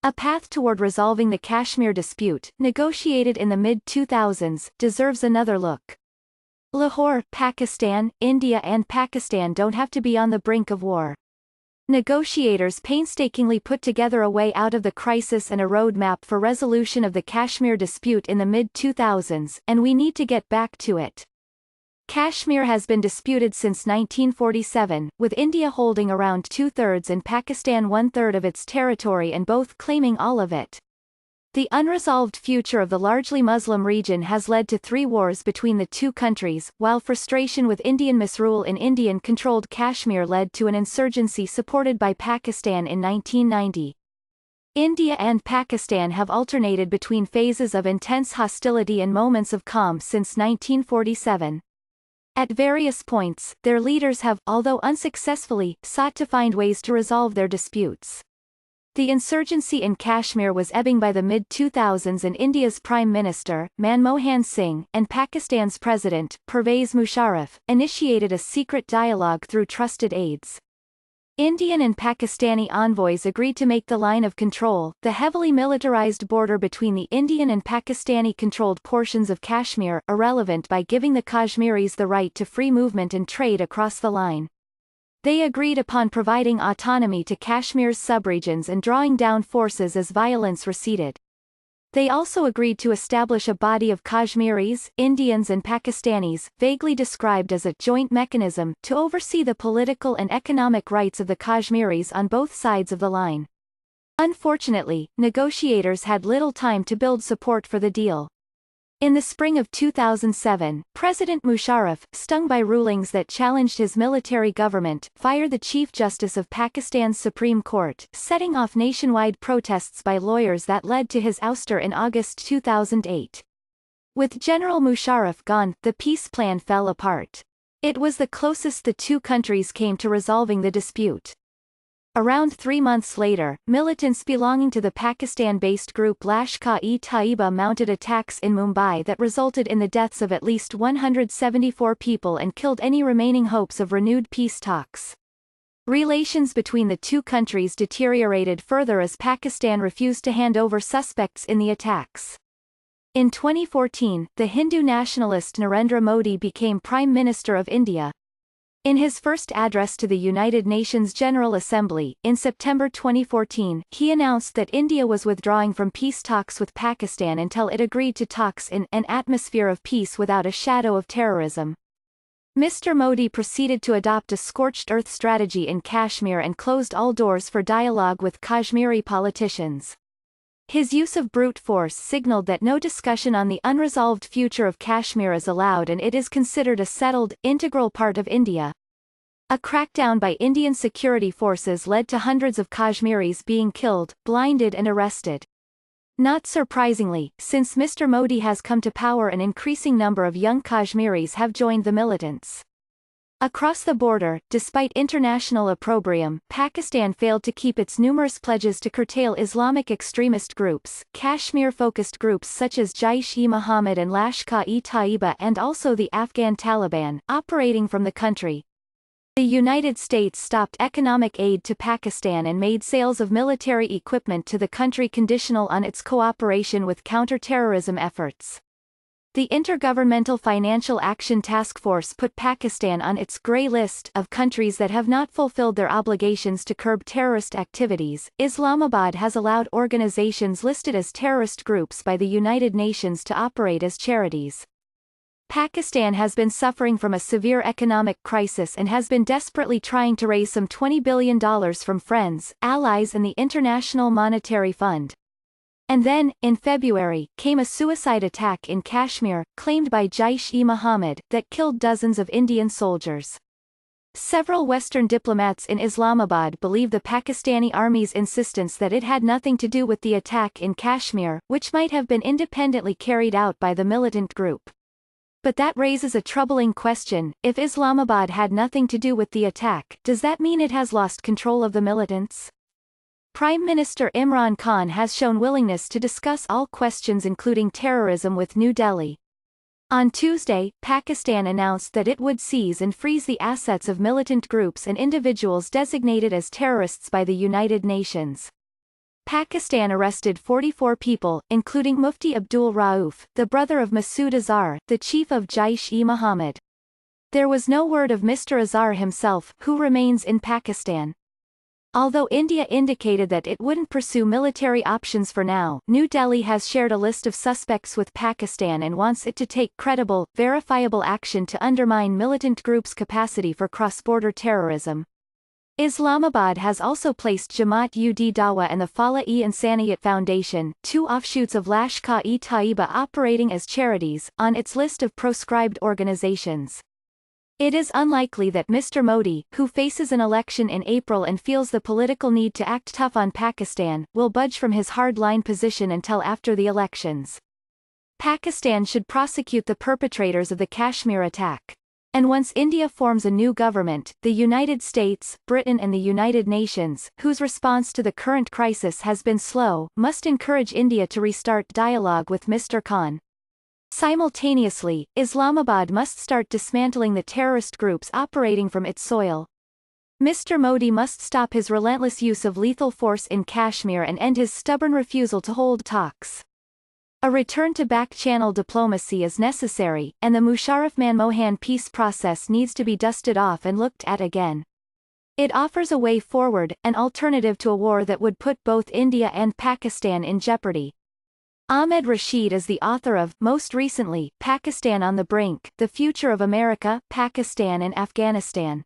A path toward resolving the Kashmir dispute, negotiated in the mid-2000s, deserves another look. Lahore, Pakistan, India and Pakistan don't have to be on the brink of war. Negotiators painstakingly put together a way out of the crisis and a roadmap for resolution of the Kashmir dispute in the mid-2000s, and we need to get back to it. Kashmir has been disputed since 1947, with India holding around 2/3 and Pakistan 1/3 of its territory and both claiming all of it. The unresolved future of the largely Muslim region has led to 3 wars between the two countries, while frustration with Indian misrule in Indian-controlled Kashmir led to an insurgency supported by Pakistan in 1990. India and Pakistan have alternated between phases of intense hostility and moments of calm since 1947. At various points, their leaders have, although unsuccessfully, sought to find ways to resolve their disputes. The insurgency in Kashmir was ebbing by the mid-2000s and India's Prime Minister, Manmohan Singh, and Pakistan's President, Pervez Musharraf, initiated a secret dialogue through trusted aides. Indian and Pakistani envoys agreed to make the line of control, the heavily militarized border between the Indian and Pakistani-controlled portions of Kashmir, irrelevant by giving the Kashmiris the right to free movement and trade across the line. They agreed upon providing autonomy to Kashmir's subregions and drawing down forces as violence receded. They also agreed to establish a body of Kashmiris, Indians and Pakistanis, vaguely described as a joint mechanism, to oversee the political and economic rights of the Kashmiris on both sides of the line. Unfortunately, negotiators had little time to build support for the deal. In the spring of 2007, President Musharraf, stung by rulings that challenged his military government, fired the Chief Justice of Pakistan's Supreme Court, setting off nationwide protests by lawyers that led to his ouster in August 2008. With General Musharraf gone, the peace plan fell apart. It was the closest the two countries came to resolving the dispute. Around 3 months later, militants belonging to the Pakistan-based group Lashkar-e-Taiba mounted attacks in Mumbai that resulted in the deaths of at least 174 people and killed any remaining hopes of renewed peace talks. Relations between the two countries deteriorated further as Pakistan refused to hand over suspects in the attacks. In 2014, the Hindu nationalist Narendra Modi became Prime Minister of India. In his first address to the United Nations General Assembly, in September 2014, he announced that India was withdrawing from peace talks with Pakistan until it agreed to talks in an atmosphere of peace without a shadow of terrorism. Mr. Modi proceeded to adopt a scorched earth strategy in Kashmir and closed all doors for dialogue with Kashmiri politicians. His use of brute force signaled that no discussion on the unresolved future of Kashmir is allowed and it is considered a settled, integral part of India. A crackdown by Indian security forces led to hundreds of Kashmiris being killed, blinded and arrested. Not surprisingly, since Mr. Modi has come to power, an increasing number of young Kashmiris have joined the militants. Across the border, despite international opprobrium, Pakistan failed to keep its numerous pledges to curtail Islamic extremist groups, Kashmir-focused groups such as Jaish-e-Mohammed and Lashkar-e-Taiba, and also the Afghan Taliban, operating from the country. The United States stopped economic aid to Pakistan and made sales of military equipment to the country conditional on its cooperation with counter-terrorism efforts. The Intergovernmental Financial Action Task Force put Pakistan on its grey list of countries that have not fulfilled their obligations to curb terrorist activities. Islamabad has allowed organizations listed as terrorist groups by the United Nations to operate as charities. Pakistan has been suffering from a severe economic crisis and has been desperately trying to raise some $20 billion from friends, allies and the International Monetary Fund. And then, in February, came a suicide attack in Kashmir, claimed by Jaish-e-Mohammed, that killed dozens of Indian soldiers. Several Western diplomats in Islamabad believe the Pakistani army's insistence that it had nothing to do with the attack in Kashmir, which might have been independently carried out by the militant group. But that raises a troubling question: if Islamabad had nothing to do with the attack, does that mean it has lost control of the militants? Prime Minister Imran Khan has shown willingness to discuss all questions including terrorism with New Delhi. On Tuesday, Pakistan announced that it would seize and freeze the assets of militant groups and individuals designated as terrorists by the United Nations. Pakistan arrested 44 people, including Mufti Abdul Rauf, the brother of Masood Azhar, the chief of Jaish-e-Mohammed. There was no word of Mr. Azhar himself, who remains in Pakistan. Although India indicated that it wouldn't pursue military options for now, New Delhi has shared a list of suspects with Pakistan and wants it to take credible, verifiable action to undermine militant groups' capacity for cross-border terrorism. Islamabad has also placed Jamaat-ud-Dawa and the Falah-e-Insaniyat Foundation, two offshoots of Lashkar-e-Taiba operating as charities, on its list of proscribed organizations. It is unlikely that Mr. Modi, who faces an election in April and feels the political need to act tough on Pakistan, will budge from his hard-line position until after the elections. Pakistan should prosecute the perpetrators of the Kashmir attack. And once India forms a new government, the United States, Britain and the United Nations, whose response to the current crisis has been slow, must encourage India to restart dialogue with Mr. Khan. Simultaneously, Islamabad must start dismantling the terrorist groups operating from its soil. Mr. Modi must stop his relentless use of lethal force in Kashmir and end his stubborn refusal to hold talks. A return to back-channel diplomacy is necessary, and the Musharraf-Manmohan peace process needs to be dusted off and looked at again. It offers a way forward, an alternative to a war that would put both India and Pakistan in jeopardy. Ahmed Rashid is the author of, most recently, Pakistan on the Brink, The Future of America, Pakistan and Afghanistan.